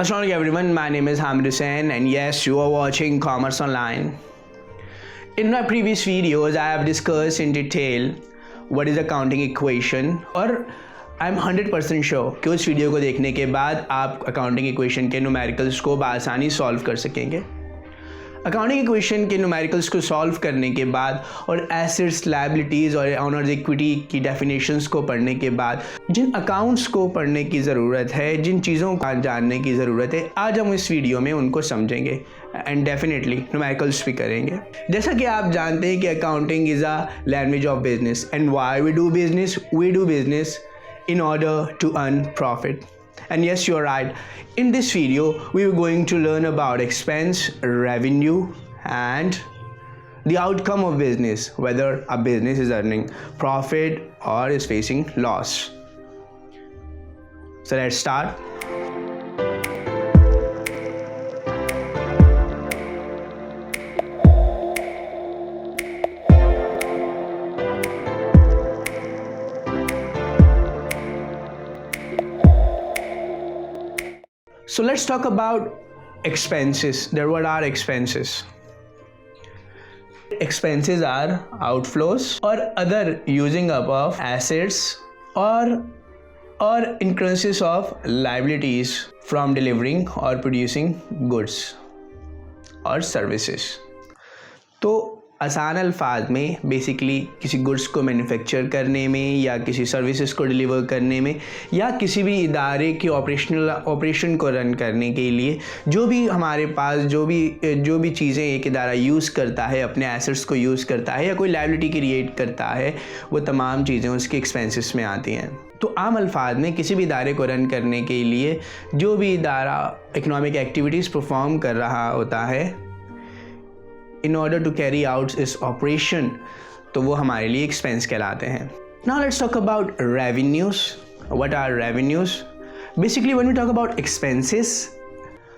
Assalamualaikum everyone, my name is Hamid Hussain and yes, you are watching Commerce Online. In my previous videos, I have discussed in detail what is accounting equation और I am 100% sure कि उस video को देखने के बाद आप accounting equation के numericals को बआसानी सॉल्व कर सकेंगे। अकाउंटिंग इक्वेशन के न्यूमेरिकल्स को सॉल्व करने के बाद और एसेट्स, लायबिलिटीज़ और ऑनर्स इक्विटी की डेफिनेशंस को पढ़ने के बाद जिन अकाउंट्स को पढ़ने की ज़रूरत है, जिन चीज़ों का जानने की ज़रूरत है, आज हम इस वीडियो में उनको समझेंगे एंड डेफिनेटली न्यूमेरिकल्स भी करेंगे। जैसा कि आप जानते हैं कि accounting is a language of business and why we do business in order to earn profit. And yes, you're right. In this video, we are going to learn about expense, revenue, and the outcome of business, whether a business is earning profit or is facing loss. So let's start. So let's talk about expenses. What are expenses? Expenses are outflows or other using up of assets or incurrences of liabilities from delivering or producing goods or services. तो आसान अल्फाज में basically किसी goods को manufacture करने में या किसी सर्विसेज को डिलीवर करने में या किसी भी इदारे के ऑपरेशन को रन करने के लिए जो भी हमारे पास जो भी चीज़ें एक इदारा यूज़ करता है, अपने एसेट्स को यूज़ करता है या कोई लायबिलिटी क्रिएट करता है, वो तमाम चीज़ें उसके एक्सपेंसेस में आती हैं। तो आम अल्फाज में किसी भी इदारे को रन करने के लिए जो भी इदारा इकोनॉमिक एक्टिविटीज़ परफॉर्म कर रहा होता है in order to carry out its operation, तो वो हमारे लिए expense कहलाते हैं। Now let's talk about revenues. What are revenues? Basically when we talk about expenses,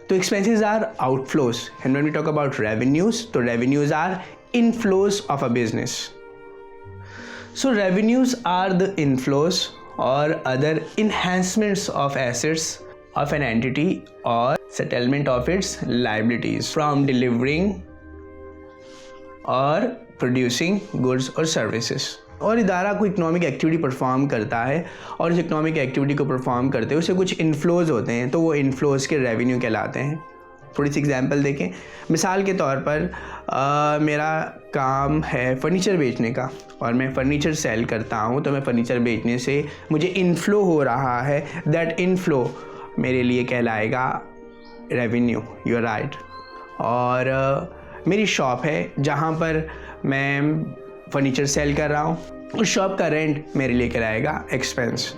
तो expenses are outflows, and when we talk about revenues, तो revenues are inflows of a business. So revenues are the inflows or other enhancements of assets of an entity or settlement of its liabilities from delivering और producing goods और services. और इदारा कोई economic activity perform करता है और इस economic activity को परफॉर्म करते हुए उसे कुछ इनफ्लोज होते हैं, तो वो इनफ्लोज के रेवेन्यू कहलाते हैं। थोड़ी सी एग्जांपल देखें। मिसाल के तौर पर मेरा काम है फ़र्नीचर बेचने का और मैं फ़र्नीचर सेल करता हूँ, तो मैं फ़र्नीचर बेचने से मुझे इनफ्लो हो रहा है, दैट इनफ्लो मेरे लिए कहलाएगा रेवेन्यू। You are right. और मेरी शॉप है जहाँ पर मैं फ़र्नीचर सेल कर रहा हूँ, उस शॉप का रेंट मेरे लिए कहलाएगा एक्सपेंस।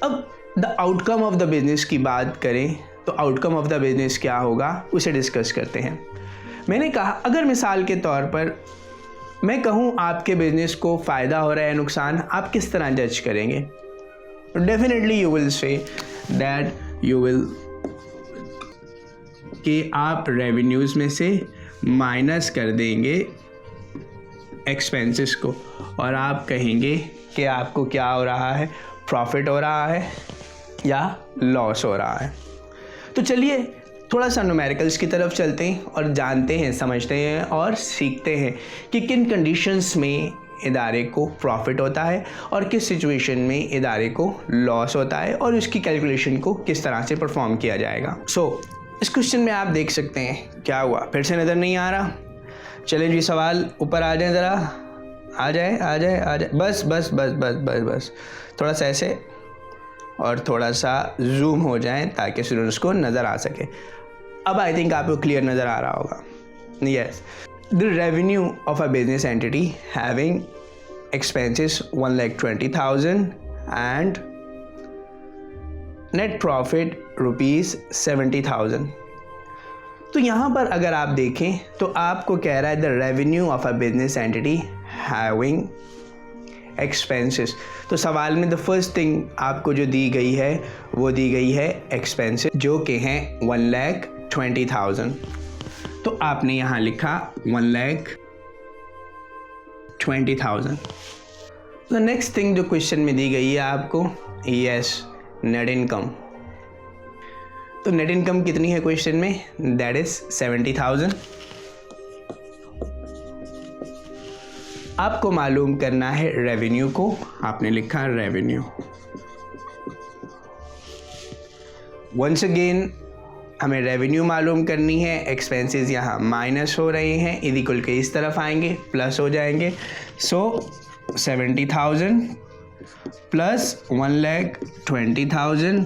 अब the outcome of the business की बात करें तो आउटकम ऑफ द बिज़नेस क्या होगा उसे डिस्कस करते हैं। मैंने कहा अगर मिसाल के तौर पर मैं कहूँ आपके बिज़नेस को फ़ायदा हो रहा है, नुकसान, आप किस तरह जज करेंगे? Definitely you will say that you will कि आप रेवेन्यूज़ में से माइनस कर देंगे एक्सपेंसेस को और आप कहेंगे कि आपको क्या हो रहा है, प्रॉफिट हो रहा है या लॉस हो रहा है। तो चलिए थोड़ा सा न्यूमेरिकल्स की तरफ चलते हैं और जानते हैं, समझते हैं और सीखते हैं कि किन कंडीशंस में इदारे को प्रॉफिट होता है और किस सिचुएशन में इदारे को लॉस होता है और उसकी कैलकुलेशन को किस तरह से परफॉर्म किया जाएगा। इस क्वेश्चन में आप देख सकते हैं क्या हुआ, फिर से नज़र नहीं आ रहा? चलें जी, सवाल ऊपर आ जाए, ज़रा आ जाए, बस थोड़ा सा ऐसे और थोड़ा सा जूम हो जाए ताकि स्टूडेंट्स को नज़र आ सके। अब आई थिंक आपको क्लियर नज़र आ रहा होगा। Yes, the revenue of a business entity having expenses 1,20,000 and net profit ₹70,000। तो यहाँ पर अगर आप देखें तो आपको कह रहा है the revenue of a business entity having expenses. तो सवाल में द फर्स्ट थिंग आपको जो दी गई है वो दी गई है एक्सपेंसेस, जो कि हैं 1,20,000। तो आपने यहाँ लिखा 1,20,000। द नेक्स्ट थिंग जो क्वेश्चन में दी गई है आपको, यस, नेट इनकम। तो नेट इनकम कितनी है क्वेश्चन में, दैट इज 70,000। आपको मालूम करना है रेवेन्यू को, आपने लिखा रेवेन्यू। वंस अगेन हमें रेवेन्यू मालूम करनी है, एक्सपेंसेस यहाँ माइनस हो रहे हैं, इज इक्वल के इस तरफ आएंगे, प्लस हो जाएंगे। सो 70,000 प्लस 1,20,000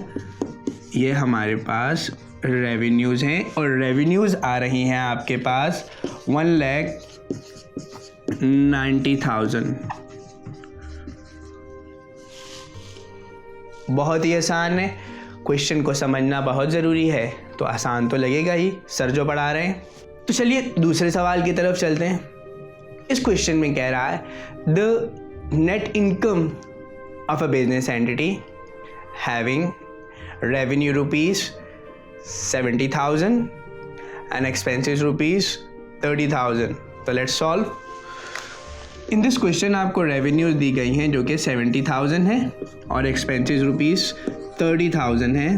ये हमारे पास रेवेन्यूज़ हैं, और रेवेन्यूज़ आ रही हैं आपके पास 1,90,000। बहुत ही आसान है, क्वेश्चन को समझना बहुत ज़रूरी है, तो आसान तो लगेगा ही सर जो पढ़ा रहे हैं। तो चलिए दूसरे सवाल की तरफ चलते हैं। इस क्वेश्चन में कह रहा है the net income of a business entity having revenue rupees 70,000 and expenses rupees 30,000। तो let's solve. In this question आपको रेवेन्यूज दी गई हैं जो कि 70,000 है और एक्सपेंसेस रुपीज़ 30,000 है।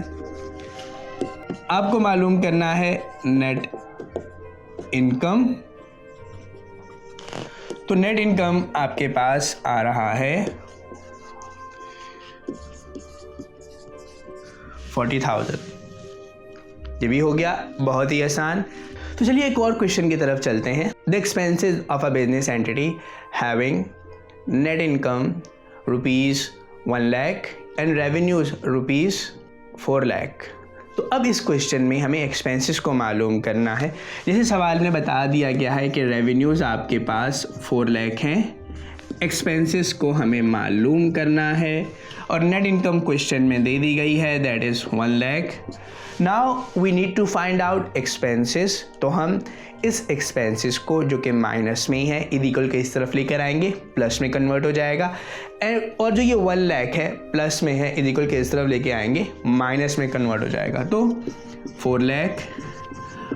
आपको मालूम करना है नेट इनकम। तो नेट इनकम आपके पास आ रहा है 40,000। ये भी हो गया, बहुत ही आसान। तो चलिए एक और क्वेश्चन की तरफ चलते हैं। The expenses of a business entity having net income rupees 1 lakh and revenues rupees 4 lakh. तो अब इस क्वेश्चन में हमें एक्सपेंसेस को मालूम करना है। जैसे सवाल में बता दिया गया है कि रेवेन्यूज़ आपके पास 4 लाख हैं, एक्सपेंसेस को हमें मालूम करना है, और नेट इनकम क्वेश्चन में दे दी गई है that is 1 lakh. Now we need to find out expenses. तो हम इस एक्सपेंसेस को जो कि माइनस में ही है इज इक्वल के इस तरफ लेकर आएंगे, प्लस में कन्वर्ट हो जाएगा। और जो ये 1 लाख है प्लस में है इज इक्वल के इस तरफ लेके आएंगे, माइनस में कन्वर्ट हो जाएगा। तो 4 लाख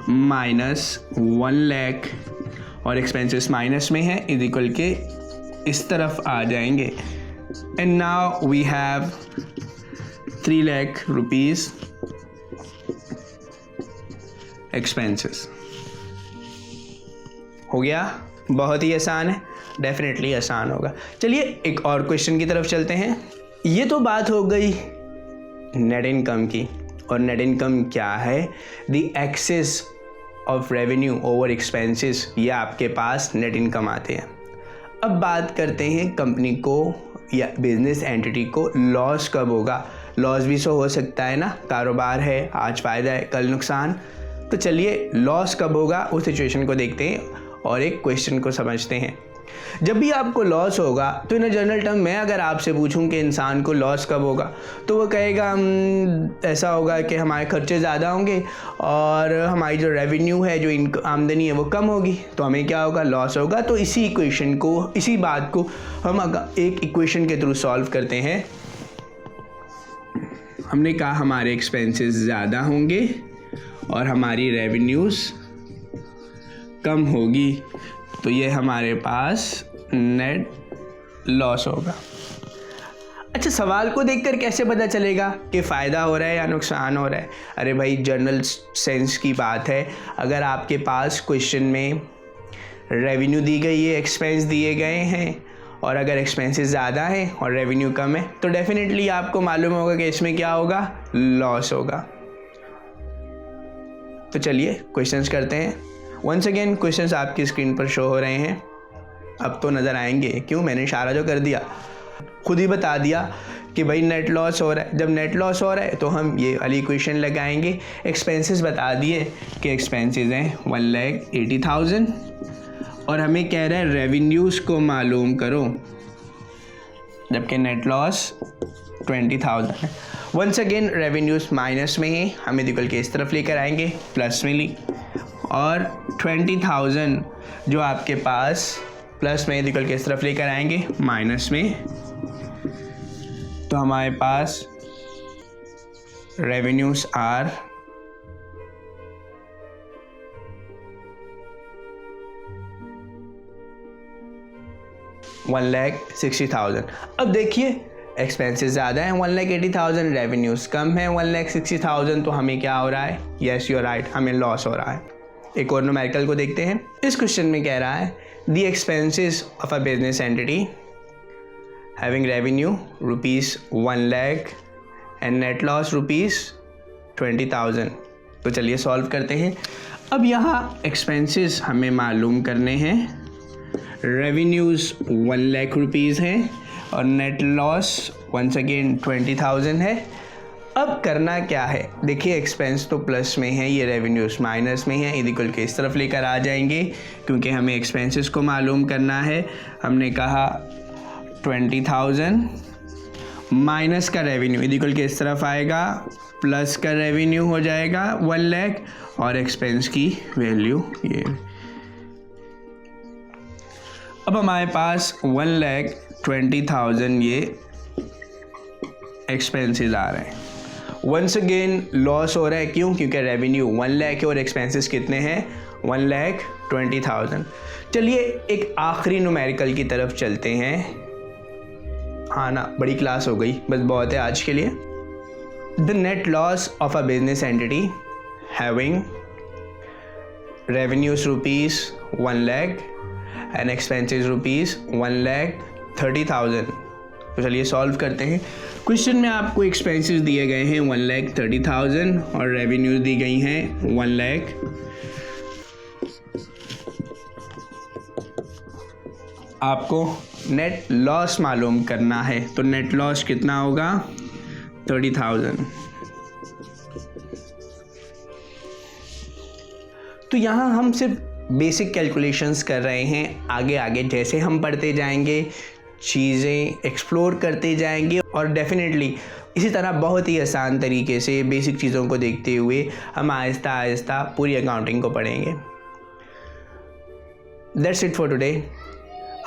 माइनस 1 लाख और एक्सपेंसेस माइनस में है इज इक्वल के इस तरफ आ जाएंगे। And now we have 3 lakh rupees expenses. हो गया, बहुत ही आसान है, डेफिनेटली आसान होगा। चलिए एक और क्वेश्चन की तरफ चलते हैं। ये तो बात हो गई नेट इनकम की, और नेट इनकम क्या है, the excess of revenue over expenses, ये आपके पास नेट इनकम आते हैं। अब बात करते हैं कंपनी को या बिजनेस एंटिटी को लॉस कब होगा। लॉस भी सो हो सकता है ना, कारोबार है, आज फ़ायदा है कल नुकसान। तो चलिए लॉस कब होगा उस सिचुएशन को देखते हैं और एक क्वेश्चन को समझते हैं। जब भी आपको लॉस होगा तो इन जनरल टर्म मैं अगर आपसे पूछूं कि इंसान को लॉस कब होगा, तो वो कहेगा ऐसा होगा कि हमारे खर्चे ज़्यादा होंगे और हमारी जो रेवेन्यू है, जो आमदनी है वो कम होगी, तो हमें क्या होगा, लॉस होगा। तो इसी इक्वेशन को, इसी बात को हम एक इक्वेशन के थ्रू सॉल्व करते हैं। हमने कहा हमारे एक्सपेंसेस ज़्यादा होंगे और हमारी रेवेन्यूज़ कम होगी, तो ये हमारे पास नेट लॉस होगा। अच्छा, सवाल को देखकर कैसे पता चलेगा कि फ़ायदा हो रहा है या नुकसान हो रहा है? अरे भाई, जनरल सेंस की बात है। अगर आपके पास क्वेश्चन में रेवेन्यू दी गई है, एक्सपेंस दिए गए हैं, और अगर एक्सपेंसेस ज़्यादा हैं और रेवेन्यू कम है, तो डेफिनेटली आपको मालूम होगा कि इसमें क्या होगा, लॉस होगा। तो चलिए क्वेश्चंस करते हैं। वंस अगेन क्वेश्चंस आपकी स्क्रीन पर शो हो रहे हैं, अब तो नज़र आएंगे। क्यों, मैंने इशारा जो कर दिया, खुद ही बता दिया कि भाई नेट लॉस हो रहा है। जब नेट लॉस हो रहा है तो हम ये वाली इक्वेशन लगाएंगे। एक्सपेंसेस बता दिए कि एक्सपेंसेस हैं 1,80,000 और हमें कह रहा है रेवेन्यूज़ को मालूम करो, जबकि नेट लॉस 20,000 है। वंस अगेन रेवेन्यूज़ माइनस में है, हम इक्वल के इस तरफ लेकर आएंगे, प्लस में ली, और 20,000 जो आपके पास प्लस में इक्वल के इस तरफ लेकर आएंगे, माइनस में। तो हमारे पास रेवेन्यूज़ आर 1,60,000। अब देखिए एक्सपेंसेस ज़्यादा हैं, 1,80,000 रेवेन्यूज़ कम है, 1,60,000, तो हमें क्या हो रहा है? यस यू आर राइट, हमें लॉस हो रहा है। एक और न्यूमेरिकल को देखते हैं। इस क्वेश्चन में कह रहा है the expenses of a business entity having revenue ₹1 lakh and net loss ₹20,000। तो चलिए सॉल्व करते हैं। अब यहाँ एक्सपेंसेस हमें मालूम करने हैं, रेवेन्यूज़ 1 lakh रुपीज़ हैं और नेट लॉस वंस अगेन 20,000 है। अब करना क्या है? देखिए एक्सपेंस तो प्लस में है, ये रेवेन्यूज़ माइनस में है, इक्वल के इस तरफ लेकर आ जाएंगे क्योंकि हमें एक्सपेंसेस को मालूम करना है। हमने कहा 20,000 माइनस का रेवेन्यू इक्वल के इस तरफ आएगा, प्लस का रेवेन्यू हो जाएगा 1 lakh और एक्सपेंस की वैल्यू ये। अब हमारे पास 1,20,000 ये एक्सपेंसेस आ रहे हैं। वंस अगेन लॉस हो रहा है, क्यों? क्योंकि रेवेन्यू 1 lakh है और एक्सपेंसेस कितने हैं? 1,20,000। चलिए एक आखिरी न्यूमेरिकल की तरफ चलते हैं। हाँ ना, बड़ी क्लास हो गई, बस बहुत है आज के लिए। The net loss of a business entity having revenues ₹1 lakh and expenses ₹1,30,000। तो चलिए सॉल्व करते हैं। क्वेश्चन में आपको एक्सपेंसेस दिए गए हैं 1,30,000 और रेवेन्यूज दी गई हैं 1 lakh। आपको नेट लॉस मालूम करना है, तो नेट लॉस कितना होगा? 30,000। तो यहाँ हम सिर्फ बेसिक कैलकुलेशंस कर रहे हैं। आगे आगे जैसे हम पढ़ते जाएंगे, चीज़ें एक्सप्लोर करते जाएंगे और डेफिनेटली इसी तरह बहुत ही आसान तरीके से बेसिक चीज़ों को देखते हुए हम आहिस्ता आहिस्ता पूरी अकाउंटिंग को पढ़ेंगे। That's it for today.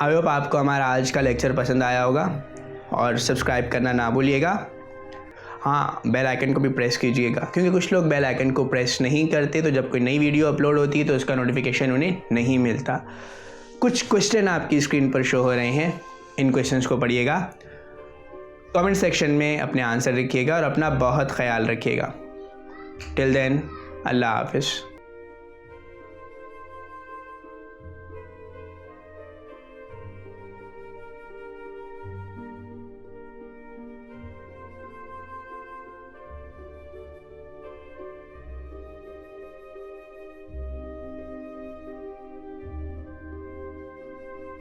I hope आपको हमारा आज का लेक्चर पसंद आया होगा और सब्सक्राइब करना ना भूलिएगा। हाँ, बेल आइकन को भी प्रेस कीजिएगा क्योंकि कुछ लोग बेल आइकन को प्रेस नहीं करते, तो जब कोई नई वीडियो अपलोड होती है तो उसका नोटिफिकेशन उन्हें नहीं मिलता। कुछ क्वेश्चन आपकी स्क्रीन पर शो हो रहे हैं, इन क्वेश्चंस को पढ़िएगा, कमेंट सेक्शन में अपने आंसर लिखिएगा और अपना बहुत ख्याल रखिएगा। टिल देन, अल्लाह हाफिज़।